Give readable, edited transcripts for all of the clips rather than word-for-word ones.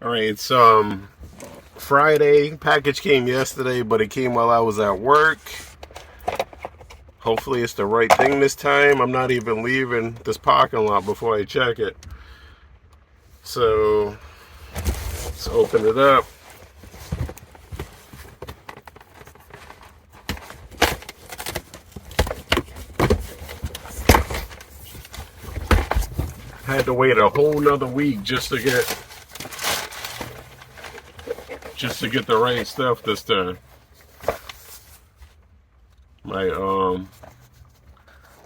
All right, it's Friday. Package came yesterday, but it came while I was at work. Hopefully it's the right thing this time. I'm not even leaving this parking lot before I check it. So let's open it up. I had to wait a whole nother week just to get the right stuff this time. My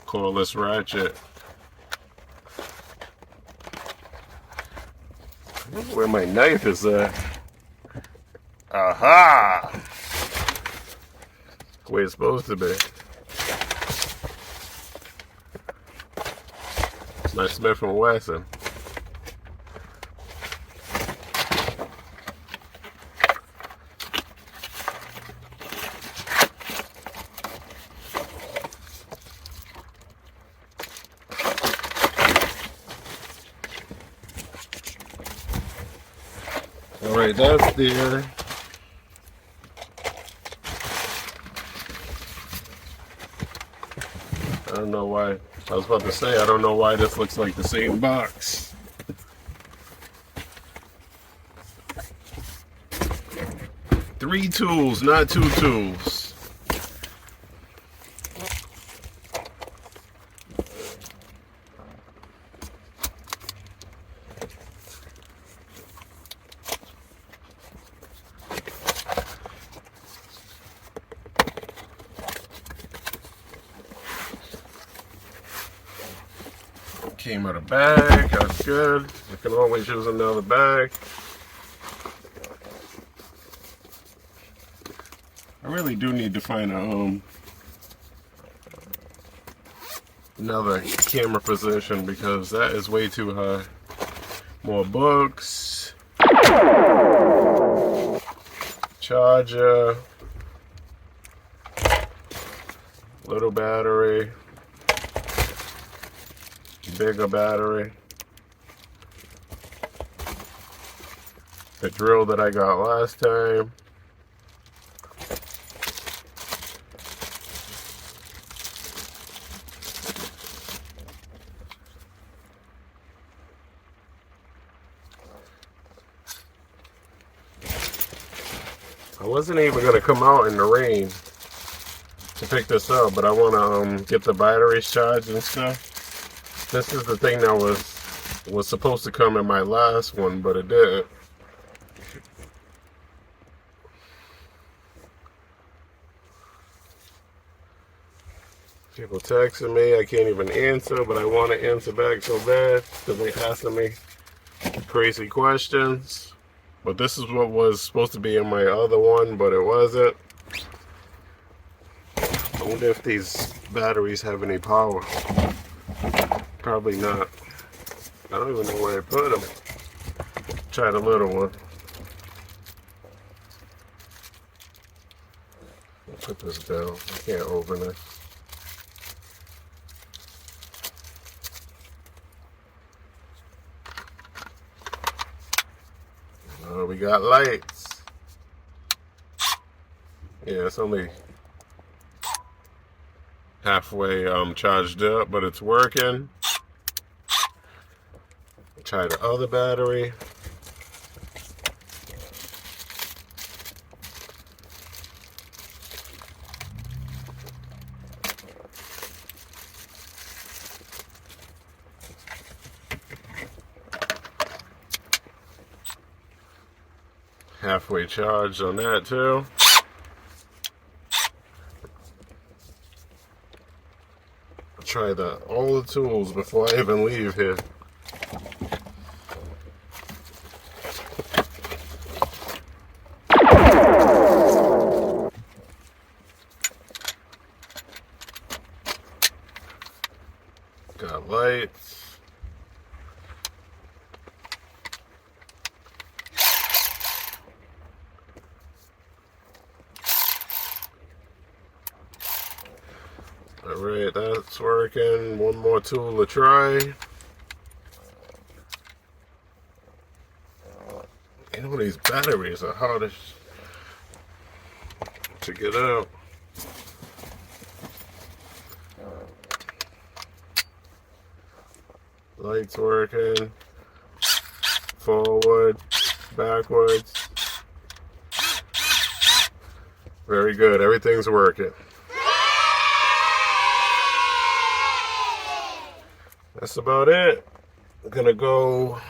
cordless ratchet. I wonder where my knife is at. Aha! The way it's supposed to be. My Smith & Wesson. Alright, that's there. I don't know why. I was about to say, I don't know why this looks like the same box. Three tools, not two tools. Came out of bag, that's good. I can always use another bag. I really do need to find another camera position because that is way too high. More books, charger, little battery, bigger battery, the drill that I got last time, I wasn't even going to come out in the rain to pick this up, but I want to get the batteries charged and stuff. This is the thing that was supposed to come in my last one, but it didn't. People texting me, I can't even answer, but I want to answer back so bad because they're asking me crazy questions. But this is what was supposed to be in my other one, but it wasn't. I wonder if these batteries have any power. Probably not. I don't even know where I put them. Try the little one. Put this down. I can't open it. We got lights. Yeah, it's only halfway charged up, but it's working. Try the other battery. Halfway charged on that too. Try all the tools before I even leave here. Got lights. Alright, that's working. One more tool to try. You know, these batteries are hard to get out. Lights working. Forward, backwards. Very good. Everything's working. That's about it. I'm gonna go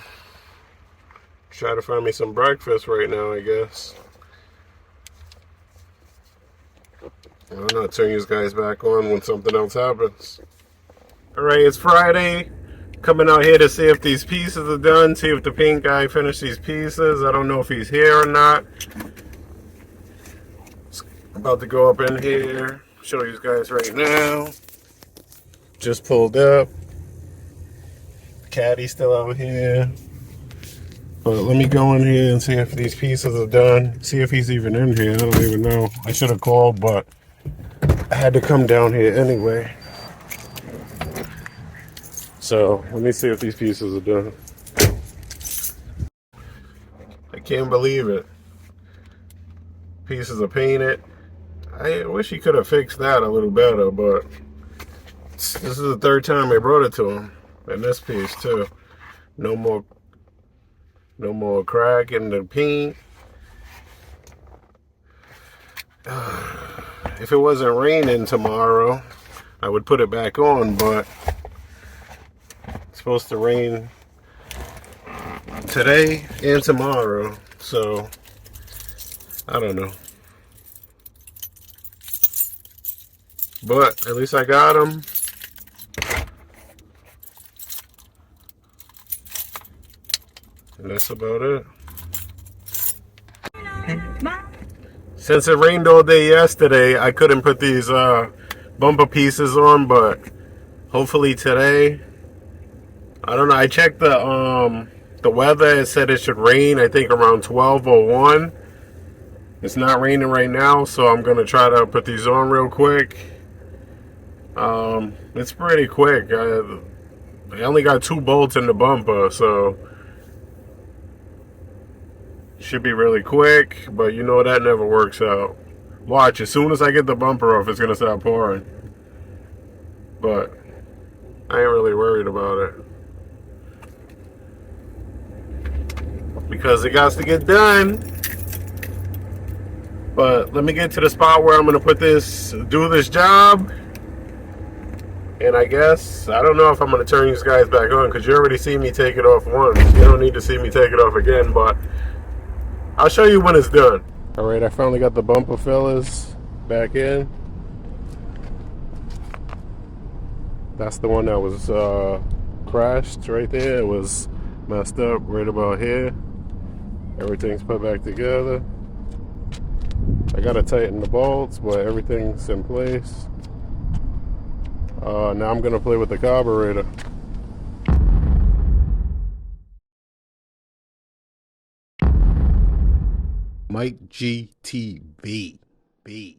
try to find me some breakfast right now, I guess. I'm not turning you guys back on when something else happens. Alright, it's Friday. Coming out here to see if these pieces are done, see if the paint guy finished these pieces. I don't know if he's here or not. About to go up in here, show you guys right now. Just pulled up. Caddy's still out here. But let me go in here and see if these pieces are done. See if he's even in here. I don't even know. I should have called, but I had to come down here anyway. So let me see if these pieces are done. I can't believe it. Pieces are painted. I wish he could have fixed that a little better, but this is the third time I brought it to him. And this piece too. No more crack in the paint. If it wasn't raining tomorrow, I would put it back on, but it's supposed to rain today and tomorrow, so I don't know. But at least I got them. And that's about it. Since it rained all day yesterday, I couldn't put these bumper pieces on, but hopefully today. I don't know. I checked the weather. It said it should rain, I think, around 12:01. It's not raining right now, so I'm going to try to put these on real quick. It's pretty quick. I only got 2 bolts in the bumper, so should be really quick, but you know that never works out. Watch, as soon as I get the bumper off, it's going to start pouring. But I ain't really worried about it, because it got to get done. But let me get to the spot where I'm going to do this job. And I guess, I don't know if I'm going to turn these guys back on, because you already see me take it off once. You don't need to see me take it off again, but I'll show you when it's done. Alright, I finally got the bumper fillers back in. That's the one that was crashed right there. It was messed up right about here. Everything's put back together. I gotta tighten the bolts, but everything's in place. Now I'm gonna play with the carburetor. MIKEGTV. B.